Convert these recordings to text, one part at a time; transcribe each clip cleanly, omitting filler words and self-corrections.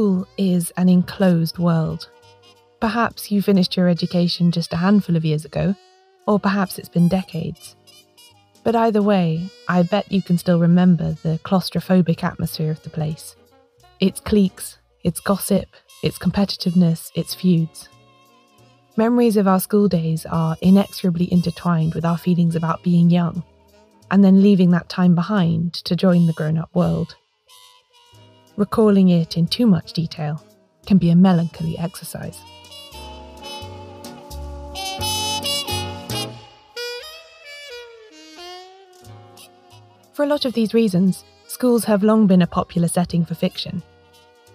School is an enclosed world. Perhaps you finished your education just a handful of years ago, or perhaps it's been decades. But either way, I bet you can still remember the claustrophobic atmosphere of the place. Its cliques, its gossip, its competitiveness, its feuds. Memories of our school days are inexorably intertwined with our feelings about being young, and then leaving that time behind to join the grown-up world. Recalling it in too much detail can be a melancholy exercise. For a lot of these reasons, schools have long been a popular setting for fiction.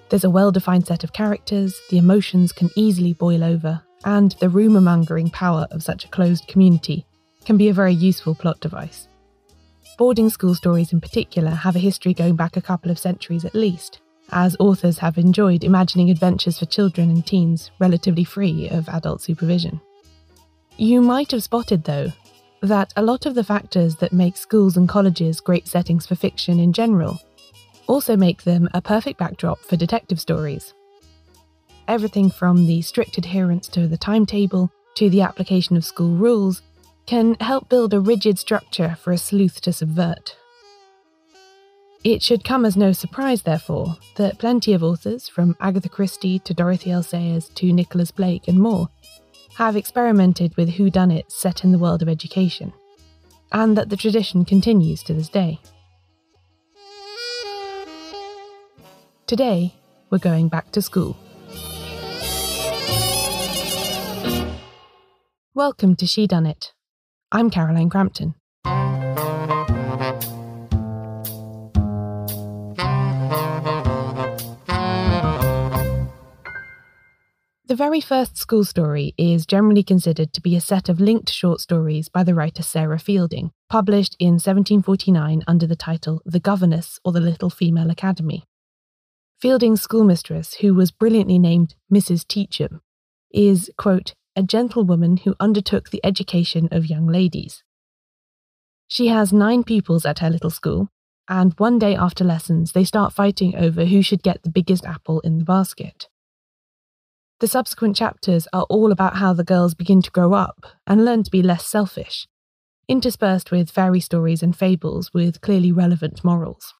There's a well-defined set of characters, the emotions can easily boil over, and the rumour-mongering power of such a closed community can be a very useful plot device. Boarding school stories in particular have a history going back a couple of centuries at least, as authors have enjoyed imagining adventures for children and teens relatively free of adult supervision. You might have spotted, though, that a lot of the factors that make schools and colleges great settings for fiction in general also make them a perfect backdrop for detective stories. Everything from the strict adherence to the timetable to the application of school rules can help build a rigid structure for a sleuth to subvert. It should come as no surprise, therefore, that plenty of authors, from Agatha Christie to Dorothy L. Sayers to Nicholas Blake and more, have experimented with whodunits set in the world of education, and that the tradition continues to this day. Today, we're going back to school. Welcome to Shedunnit. I'm Caroline Crampton. The very first school story is generally considered to be a set of linked short stories by the writer Sarah Fielding, published in 1749 under the title The Governess or the Little Female Academy. Fielding's schoolmistress, who was brilliantly named Mrs. Teacham, is, quote, a gentlewoman who undertook the education of young ladies. She has 9 pupils at her little school, and one day after lessons they start fighting over who should get the biggest apple in the basket. The subsequent chapters are all about how the girls begin to grow up and learn to be less selfish, interspersed with fairy stories and fables with clearly relevant morals.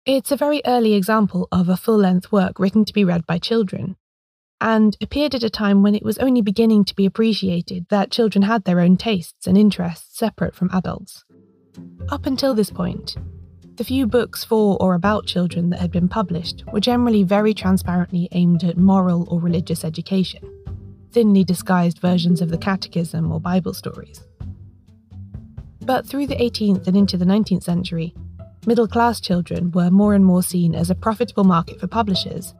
It's a very early example of a full-length work written to be read by children, and appeared at a time when it was only beginning to be appreciated that children had their own tastes and interests separate from adults. Up until this point, the few books for or about children that had been published were generally very transparently aimed at moral or religious education, thinly disguised versions of the catechism or Bible stories. But through the 18th and into the 19th century, middle-class children were more and more seen as a profitable market for publishers,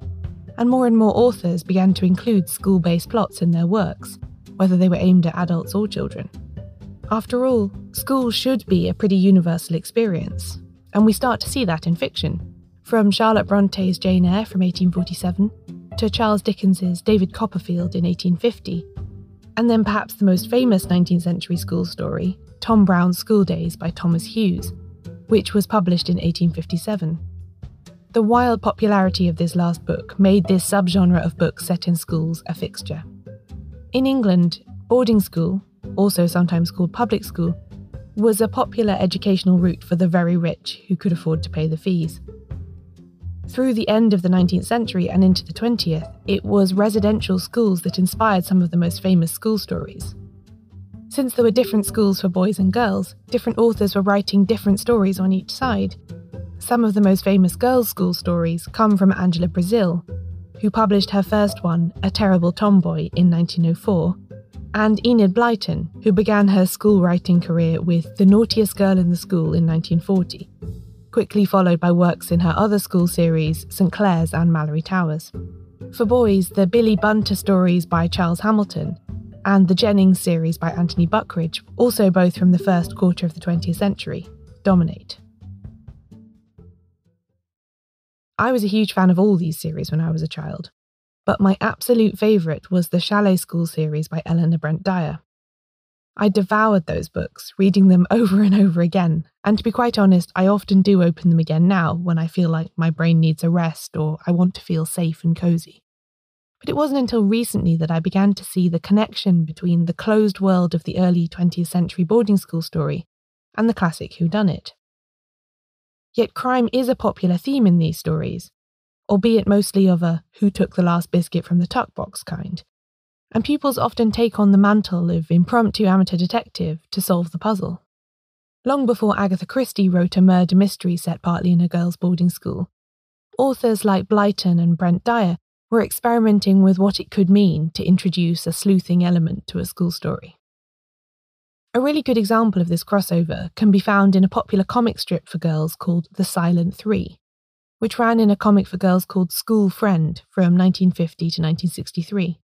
and more authors began to include school-based plots in their works, whether they were aimed at adults or children. After all, school should be a pretty universal experience, and we start to see that in fiction, from Charlotte Bronte's Jane Eyre from 1847 to Charles Dickens's David Copperfield in 1850, and then perhaps the most famous 19th century school story, Tom Brown's School Days by Thomas Hughes, which was published in 1857. The wild popularity of this last book made this subgenre of books set in schools a fixture. In England, boarding school, also sometimes called public school, was a popular educational route for the very rich who could afford to pay the fees. Through the end of the 19th century and into the 20th, it was residential schools that inspired some of the most famous school stories. Since there were different schools for boys and girls, different authors were writing different stories on each side. Some of the most famous girls' school stories come from Angela Brazil, who published her first one, A Terrible Tomboy, in 1904, and Enid Blyton, who began her school writing career with The Naughtiest Girl in the School in 1940, quickly followed by works in her other school series, St Clair's and Mallory Towers. For boys, the Billy Bunter stories by Charles Hamilton and the Jennings series by Anthony Buckridge, also both from the first quarter of the 20th century, dominate. I was a huge fan of all these series when I was a child, but my absolute favourite was the Chalet School series by Eleanor Brent Dyer. I devoured those books, reading them over and over again, and to be quite honest, I often do open them again now when I feel like my brain needs a rest or I want to feel safe and cosy. But it wasn't until recently that I began to see the connection between the closed world of the early 20th century boarding school story and the classic whodunit. Yet crime is a popular theme in these stories, albeit mostly of a who took the last biscuit from the tuck box kind, and pupils often take on the mantle of impromptu amateur detective to solve the puzzle. Long before Agatha Christie wrote a murder mystery set partly in a girls' boarding school, authors like Blyton and Brent Dyer were experimenting with what it could mean to introduce a sleuthing element to a school story. A really good example of this crossover can be found in a popular comic strip for girls called The Silent Three, which ran in a comic for girls called School Friend from 1950 to 1963.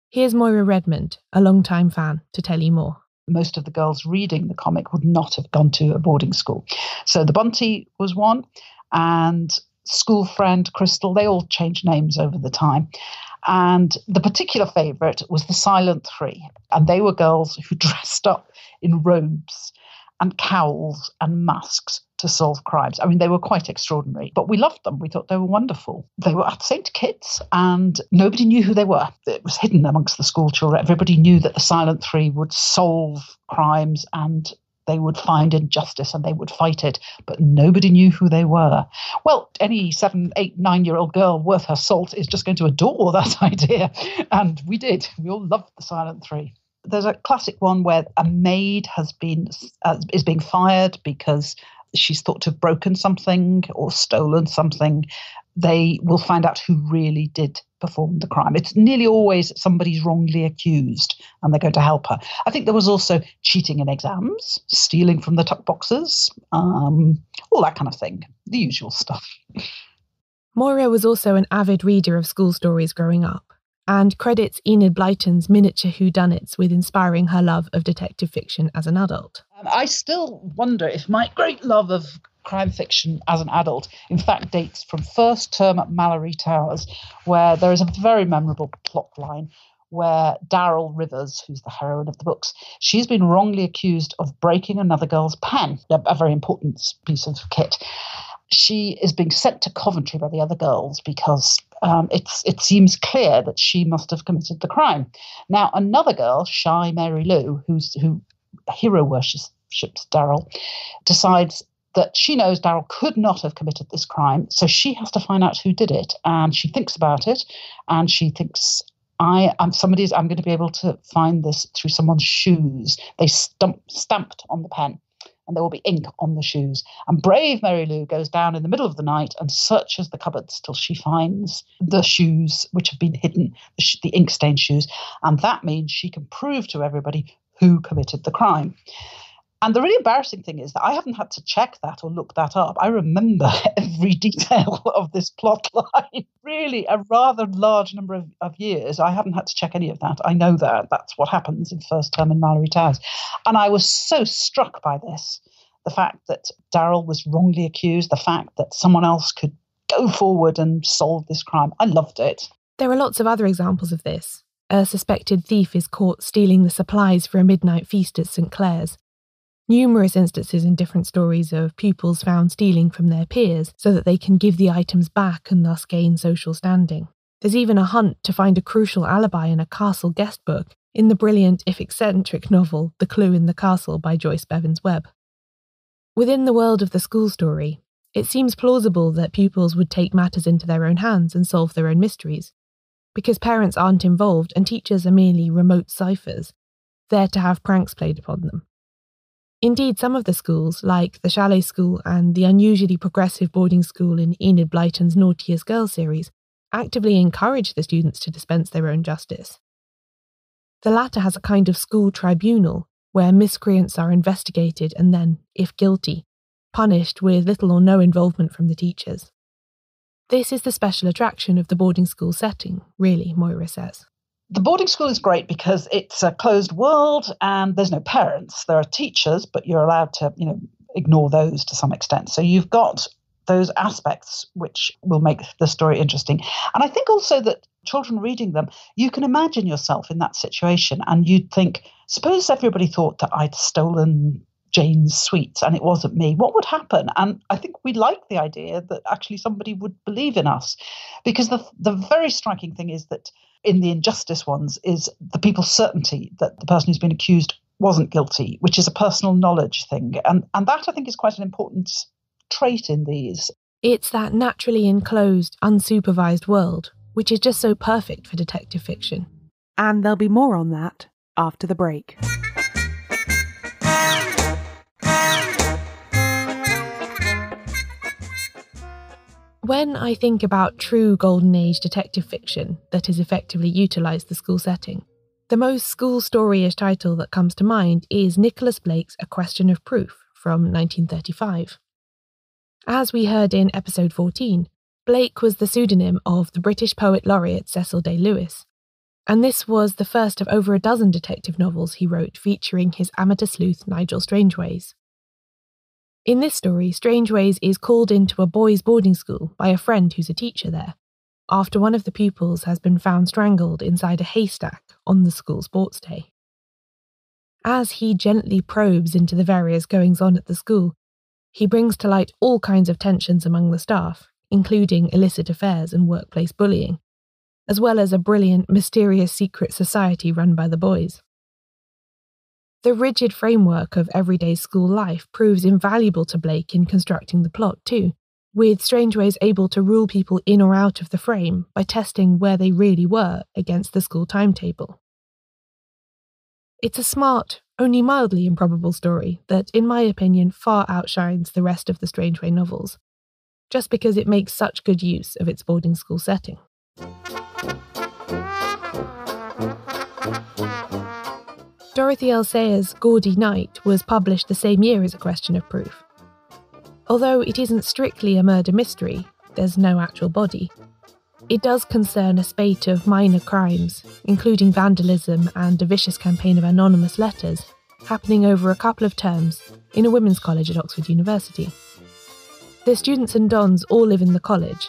Here's Moira Redmond, a long-time fan, to tell you more. Most of the girls reading the comic would not have gone to a boarding school. So the Bunty was one, and School Friend, Crystal, they all changed names over the time. And the particular favourite was the Silent Three. And they were girls who dressed up in robes and cowls and masks to solve crimes. I mean, they were quite extraordinary, but we loved them. We thought they were wonderful. They were St. Kitts and nobody knew who they were. It was hidden amongst the school children. Everybody knew that the Silent Three would solve crimes and they would find injustice and they would fight it, but nobody knew who they were. Well, any 7, 8, 9-year-old girl worth her salt is just going to adore that idea. And we did. We all loved the Silent Three. There's a classic one where a maid is being fired because she's thought to have broken something or stolen something. They will find out who really did perform the crime. It's nearly always somebody's wrongly accused and they're going to help her. I think there was also cheating in exams, stealing from the tuck boxes, all that kind of thing, the usual stuff. Moira was also an avid reader of school stories growing up and credits Enid Blyton's miniature whodunits with inspiring her love of detective fiction as an adult. I still wonder if my great love of crime fiction as an adult, in fact, dates from first term at Mallory Towers, where there is a very memorable plot line where Daryl Rivers, who's the heroine of the books, she's been wrongly accused of breaking another girl's pen, a very important piece of kit. She is being sent to Coventry by the other girls because it seems clear that she must have committed the crime. Now, another girl, Shy Mary Lou, who hero worships Daryl, decides that she knows Daryl could not have committed this crime, so she has to find out who did it. And she thinks about it, and she thinks, I'm going to be able to find this through someone's shoes. They stamped on the pen, and there will be ink on the shoes. And brave Mary Lou goes down in the middle of the night and searches the cupboards till she finds the shoes which have been hidden, the ink-stained shoes. And that means she can prove to everybody who committed the crime. And the really embarrassing thing is that I haven't had to check that or look that up. I remember every detail of this plot line. Really, a rather large number of years, I haven't had to check any of that. I know that. That's what happens in first term in Mallory Towers. And I was so struck by this. The fact that Daryl was wrongly accused, the fact that someone else could go forward and solve this crime. I loved it. There are lots of other examples of this. A suspected thief is caught stealing the supplies for a midnight feast at St. Clair's. Numerous instances in different stories of pupils found stealing from their peers so that they can give the items back and thus gain social standing. There's even a hunt to find a crucial alibi in a castle guest book in the brilliant, if eccentric novel The Clue in the Castle by Joyce Bevins Webb. Within the world of the school story, it seems plausible that pupils would take matters into their own hands and solve their own mysteries, because parents aren't involved and teachers are merely remote ciphers, there to have pranks played upon them. Indeed, some of the schools, like the Chalet School and the unusually progressive boarding school in Enid Blyton's Naughtiest Girl series, actively encourage the students to dispense their own justice. The latter has a kind of school tribunal where miscreants are investigated and then, if guilty, punished with little or no involvement from the teachers. This is the special attraction of the boarding school setting, really, Moira says. The boarding school is great because it's a closed world and there's no parents. There are teachers, but you're allowed to, ignore those to some extent. So you've got those aspects which will make the story interesting. And I think also that children reading them, you can imagine yourself in that situation and you'd think, suppose everybody thought that I'd stolen Jane's sweets and it wasn't me, what would happen? And I think we like the idea that actually somebody would believe in us, because the very striking thing is that in the injustice ones is the people's certainty that the person who's been accused wasn't guilty, which is a personal knowledge thing. And that I think is quite an important trait in these. It's that naturally enclosed, unsupervised world, which is just so perfect for detective fiction. And there'll be more on that after the break. When I think about true Golden Age detective fiction that has effectively utilised the school setting, the most school story-ish title that comes to mind is Nicholas Blake's A Question of Proof from 1935. As we heard in episode 14, Blake was the pseudonym of the British poet laureate Cecil Day Lewis, and this was the first of over a dozen detective novels he wrote featuring his amateur sleuth Nigel Strangeways. In this story, Strangeways is called into a boys' boarding school by a friend who's a teacher there, after one of the pupils has been found strangled inside a haystack on the school sports day. As he gently probes into the various goings-on at the school, he brings to light all kinds of tensions among the staff, including illicit affairs and workplace bullying, as well as a brilliant, mysterious secret society run by the boys. The rigid framework of everyday school life proves invaluable to Blake in constructing the plot too, with Strangeways able to rule people in or out of the frame by testing where they really were against the school timetable. It's a smart, only mildly improbable story that, in my opinion, far outshines the rest of the Strangeway novels, just because it makes such good use of its boarding school setting. Dorothy L. Sayers' Gordy Knight was published the same year as A Question of Proof. Although it isn't strictly a murder mystery, there's no actual body, it does concern a spate of minor crimes, including vandalism and a vicious campaign of anonymous letters, happening over a couple of terms in a women's college at Oxford University. The students and dons all live in the college,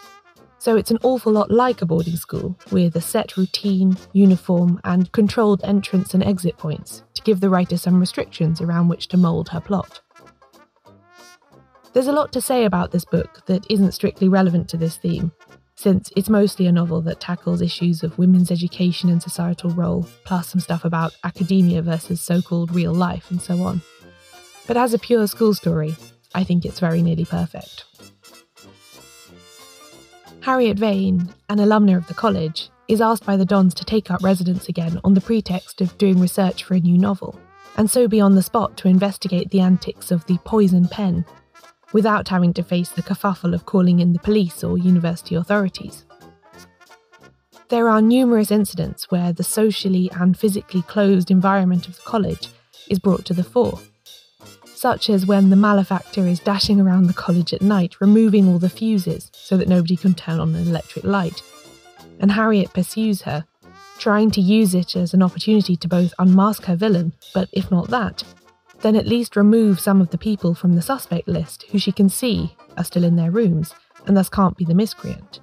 so it's an awful lot like a boarding school, with a set routine, uniform, and controlled entrance and exit points to give the writer some restrictions around which to mould her plot. There's a lot to say about this book that isn't strictly relevant to this theme, since it's mostly a novel that tackles issues of women's education and societal role, plus some stuff about academia versus so-called real life and so on. But as a pure school story, I think it's very nearly perfect. Harriet Vane, an alumna of the college, is asked by the Dons to take up residence again on the pretext of doing research for a new novel, and so be on the spot to investigate the antics of the poison pen, without having to face the kerfuffle of calling in the police or university authorities. There are numerous incidents where the socially and physically closed environment of the college is brought to the fore, such as when the malefactor is dashing around the college at night, removing all the fuses so that nobody can turn on an electric light, and Harriet pursues her, trying to use it as an opportunity to both unmask her villain, but if not that, then at least remove some of the people from the suspect list who she can see are still in their rooms, and thus can't be the miscreant.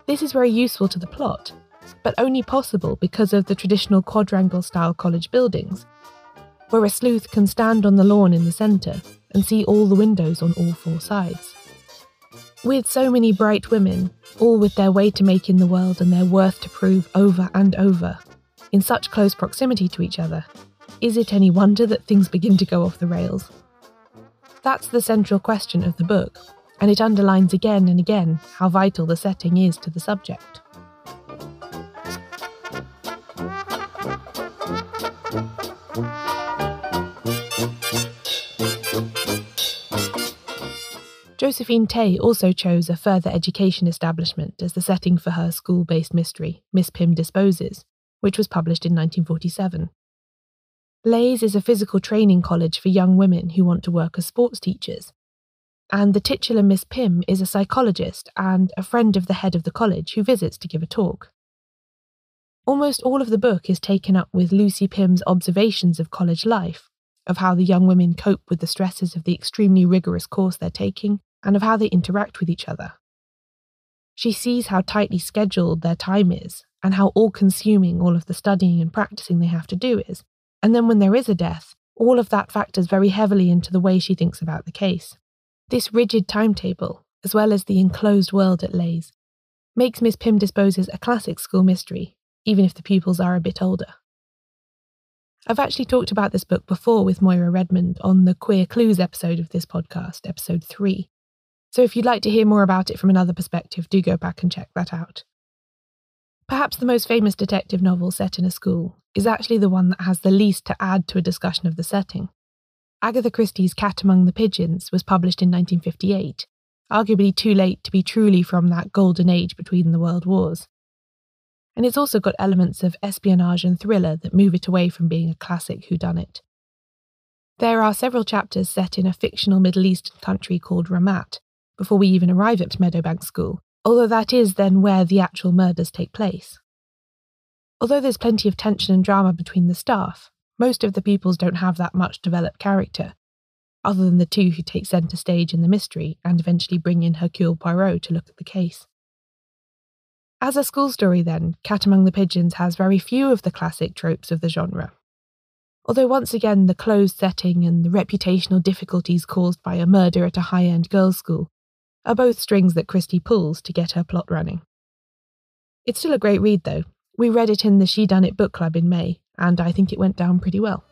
This is very useful to the plot, but only possible because of the traditional quadrangle-style college buildings, where a sleuth can stand on the lawn in the centre and see all the windows on all four sides. With so many bright women, all with their way to make in the world and their worth to prove over and over, in such close proximity to each other, is it any wonder that things begin to go off the rails? That's the central question of the book, and it underlines again and again how vital the setting is to the subject. Josephine Tay also chose a further education establishment as the setting for her school-based mystery, Miss Pym Disposes, which was published in 1947. Leys is a physical training college for young women who want to work as sports teachers, and the titular Miss Pym is a psychologist and a friend of the head of the college who visits to give a talk. Almost all of the book is taken up with Lucy Pym's observations of college life, of how the young women cope with the stresses of the extremely rigorous course they're taking, and of how they interact with each other. She sees how tightly scheduled their time is and how all-consuming all of the studying and practicing they have to do is. And then when there is a death, all of that factors very heavily into the way she thinks about the case. This rigid timetable, as well as the enclosed world it lays, makes Miss Pym Disposes a classic school mystery, even if the pupils are a bit older. I've actually talked about this book before with Moira Redmond on the Queer Clues episode of this podcast, episode 3. So if you'd like to hear more about it from another perspective, do go back and check that out. Perhaps the most famous detective novel set in a school is actually the one that has the least to add to a discussion of the setting. Agatha Christie's Cat Among the Pigeons was published in 1958, arguably too late to be truly from that golden age between the world wars. And it's also got elements of espionage and thriller that move it away from being a classic whodunit. There are several chapters set in a fictional Middle Eastern country called Ramat, before we even arrive at Meadowbank School, although that is then where the actual murders take place. Although there's plenty of tension and drama between the staff, most of the pupils don't have that much developed character, other than the two who take centre stage in the mystery and eventually bring in Hercule Poirot to look at the case. As a school story then, Cat Among the Pigeons has very few of the classic tropes of the genre. Although once again the closed setting and the reputational difficulties caused by a murder at a high-end girls' school are both strings that Christie pulls to get her plot running. It's still a great read though. We read it in the Shedunnit Book Club in May, and I think it went down pretty well.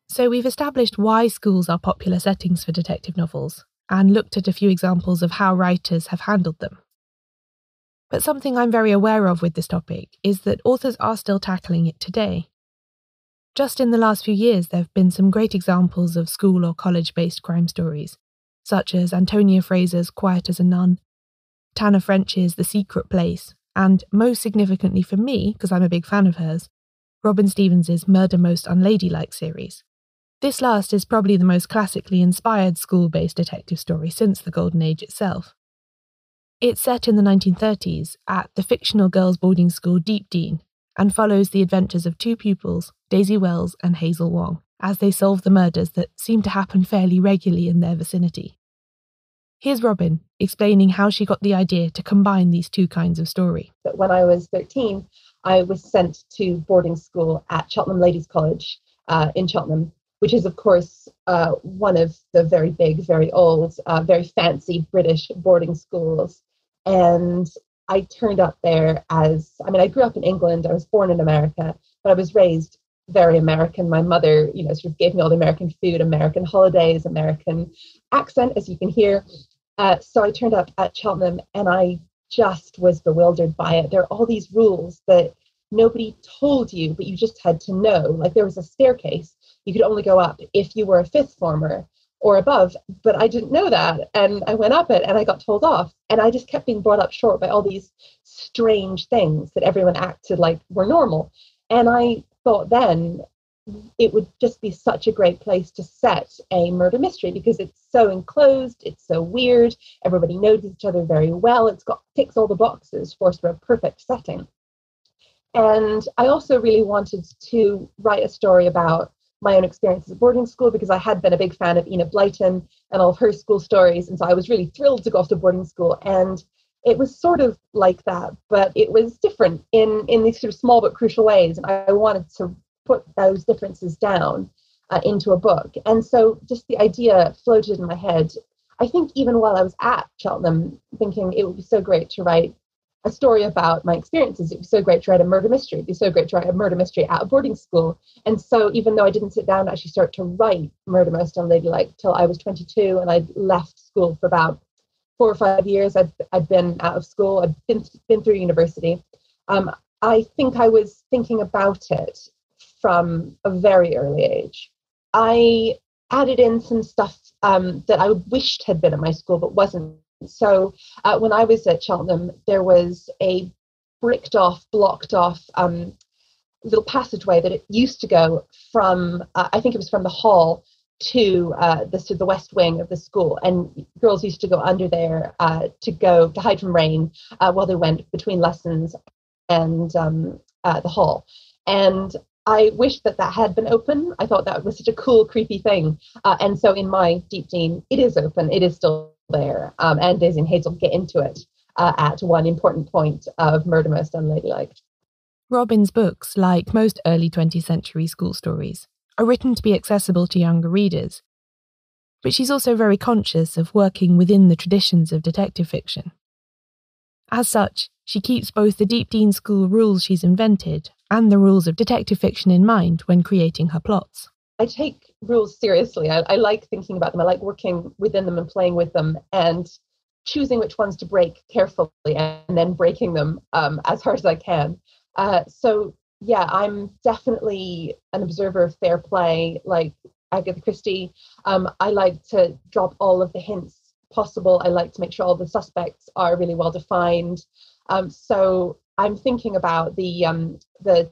So we've established why schools are popular settings for detective novels, and looked at a few examples of how writers have handled them. But something I'm very aware of with this topic is that authors are still tackling it today. Just in the last few years, there have been some great examples of school or college-based crime stories, such as Antonia Fraser's Quiet as a Nun, Tana French's The Secret Place, and most significantly for me, because I'm a big fan of hers, Robin Stevens's Murder Most Unladylike series. This last is probably the most classically inspired school-based detective story since the Golden Age itself. It's set in the 1930s at the fictional girls' boarding school Deepdene and follows the adventures of two pupils, Daisy Wells and Hazel Wong, as they solve the murders that seem to happen fairly regularly in their vicinity. Here's Robin explaining how she got the idea to combine these two kinds of story. But when I was 13, I was sent to boarding school at Cheltenham Ladies' College in Cheltenham, which is, of course, one of the very big, very old, very fancy British boarding schools. And I turned up there I grew up in England. I was born in America, but I was raised very American. My mother, sort of gave me all the American food, American holidays, American accent, as you can hear. So I turned up at Cheltenham and I just was bewildered by it. There are all these rules that nobody told you, but you just had to know. Like there was a staircase. You could only go up if you were a fifth former or above, but I didn't know that. And I went up it and I got told off. And I just kept being brought up short by all these strange things that everyone acted like were normal. And I thought then it would just be such a great place to set a murder mystery because it's so enclosed, it's so weird, everybody knows each other very well, ticks all the boxes for sort of a perfect setting. And I also really wanted to write a story about my own experiences at boarding school because I had been a big fan of Enid Blyton and all of her school stories. And so I was really thrilled to go off to boarding school. And it was sort of like that, but it was different in these sort of small but crucial ways. And I wanted to put those differences down into a book. And so just the idea floated in my head. I think even while I was at Cheltenham, thinking it would be so great to write a story about my experiences. It'd be so great to write a murder mystery. It'd be so great to write a murder mystery at a boarding school. And so even though I didn't sit down and actually start to write Murder Most Unladylike till I was 22 and I'd left school for about 4 or 5 years, I'd been out of school, I'd been through university. I think I was thinking about it from a very early age. I added in some stuff that I wished had been at my school but wasn't. So when I was at Cheltenham, there was a blocked off little passageway that it used to go from, I think it was from the hall to the west wing of the school. And girls used to go under there to hide from rain while they went between lessons. and the hall. And I wish that had been open. I thought that was such a cool, creepy thing. And so in my Deep Dean, it is open. It is still there. And Daisy and Hazel get into it at one important point of Murder Most Unladylike. Robin's books, like most early 20th century school stories, are written to be accessible to younger readers. But she's also very conscious of working within the traditions of detective fiction. As such, she keeps both the Deep Dean School rules she's invented and the rules of detective fiction in mind when creating her plots. I take rules seriously. I like thinking about them. I like working within them and playing with them and choosing which ones to break carefully and then breaking them as hard as I can. So, yeah, I'm definitely an observer of fair play, like Agatha Christie. I like to drop all of the hints possible. I like to make sure all the suspects are really well defined. So I'm thinking about the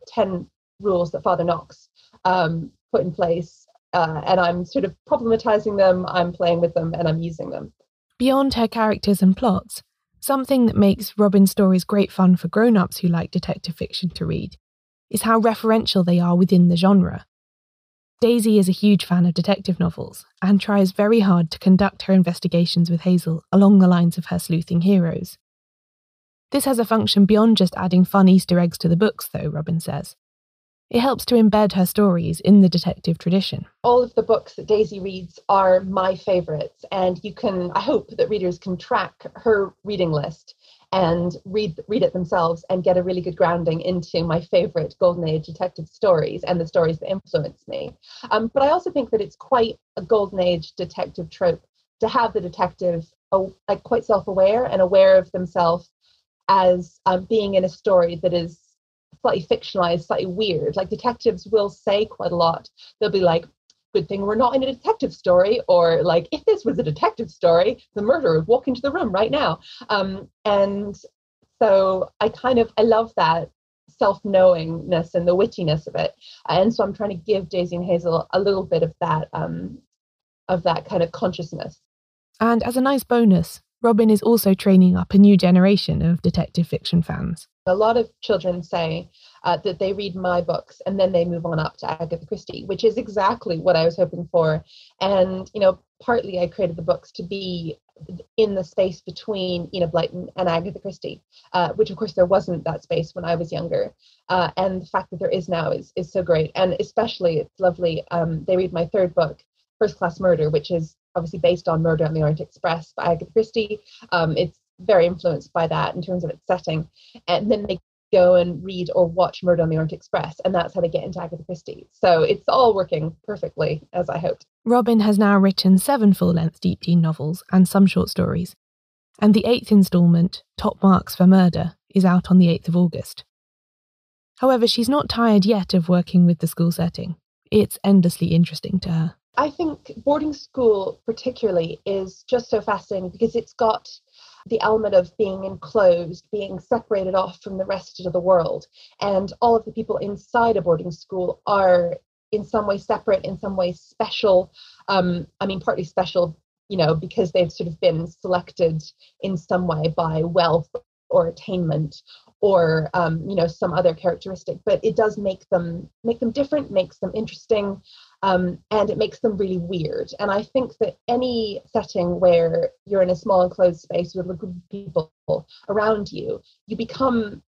10 rules that Father Knox put in place, and I'm sort of problematizing them, I'm playing with them, and I'm using them. Beyond her characters and plots, something that makes Robin's stories great fun for grown-ups who like detective fiction to read is how referential they are within the genre. Daisy is a huge fan of detective novels and tries very hard to conduct her investigations with Hazel along the lines of her sleuthing heroes. This has a function beyond just adding fun Easter eggs to the books, though, Robin says. It helps to embed her stories in the detective tradition. All of the books that Daisy reads are my favourites, and I hope that readers can track her reading list and read it themselves and get a really good grounding into my favourite Golden Age detective stories and the stories that influenced me. But I also think that it's quite a Golden Age detective trope to have the detective quite self-aware and aware of themselves as being in a story that is slightly fictionalized, slightly weird. Like, detectives will say quite a lot. They'll be like, good thing we're not in a detective story, or like, if this was a detective story, the murderer would walk into the room right now. And so I love that self-knowingness and the wittiness of it. And so I'm trying to give Daisy and Hazel a little bit of that kind of consciousness. And as a nice bonus, Robin is also training up a new generation of detective fiction fans. A lot of children say that they read my books and then they move on up to Agatha Christie, which is exactly what I was hoping for. And, partly I created the books to be in the space between Enid Blyton and Agatha Christie, which of course there wasn't that space when I was younger. And the fact that there is now is so great. And especially it's lovely. They read my third book, First Class Murder, which is obviously based on Murder on the Orient Express by Agatha Christie. It's very influenced by that in terms of its setting. And then they go and read or watch Murder on the Orient Express, and that's how they get into Agatha Christie. So it's all working perfectly, as I hoped. Robin has now written 7 full-length Deep Dean novels and some short stories, and the 8th instalment, Top Marks for Murder, is out on the 8th of August. However, she's not tired yet of working with the school setting. It's endlessly interesting to her. I think boarding school particularly is just so fascinating because it's got the element of being enclosed, being separated off from the rest of the world. And all of the people inside a boarding school are in some way separate, in some way special. Partly special, because they've sort of been selected in some way by wealth or attainment or, some other characteristic. But it does make them different, makes them interesting. And it makes them really weird. And I think that any setting where you're in a small enclosed space with a group of people around you, you become,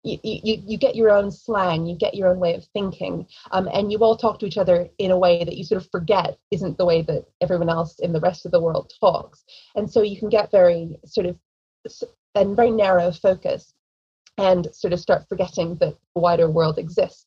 you get your own slang, you get your own way of thinking, and you all talk to each other in a way that you sort of forget isn't the way that everyone else in the rest of the world talks. And so you can get very very narrow focus and sort of start forgetting that the wider world exists.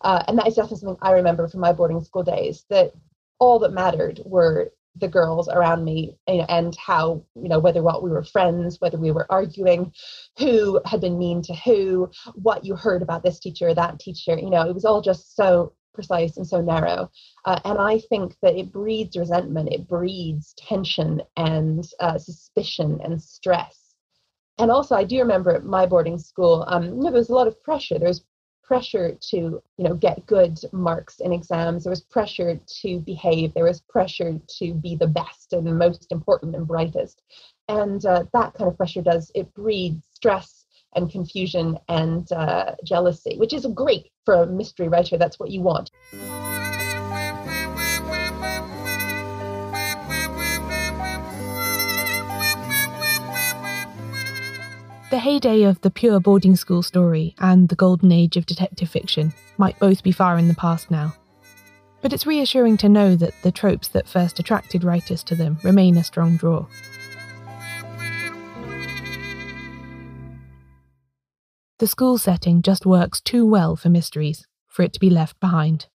And that is definitely something I remember from my boarding school days, that all that mattered were the girls around me, and how, whether we were friends, whether we were arguing, who had been mean to who, what you heard about this teacher or that teacher, it was all just so precise and so narrow. And I think that it breeds resentment, it breeds tension and suspicion and stress. And also, I do remember at my boarding school, there was a lot of pressure. There was pressure to, get good marks in exams. There was pressure to behave. There was pressure to be the best and most important and brightest. And that kind of pressure it breeds stress, and confusion and jealousy, which is great for a mystery writer. That's what you want. The heyday of the pure boarding school story and the golden age of detective fiction might both be far in the past now. But it's reassuring to know that the tropes that first attracted writers to them remain a strong draw. The school setting just works too well for mysteries for it to be left behind.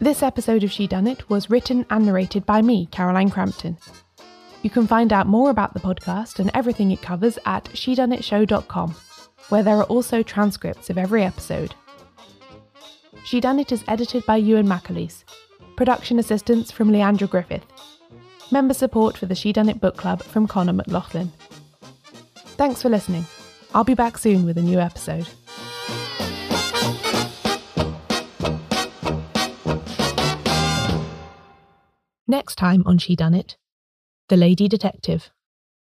This episode of Shedunnit was written and narrated by me, Caroline Crampton. You can find out more about the podcast and everything it covers at shedunnitshow.com, where there are also transcripts of every episode. Shedunnit is edited by Euan MacAleece. Production assistance from Leandra Griffith. Member support for the Shedunnit Book Club from Connor McLoughlin. Thanks for listening. I'll be back soon with a new episode. Next time on Shedunnit, The Lady Detective.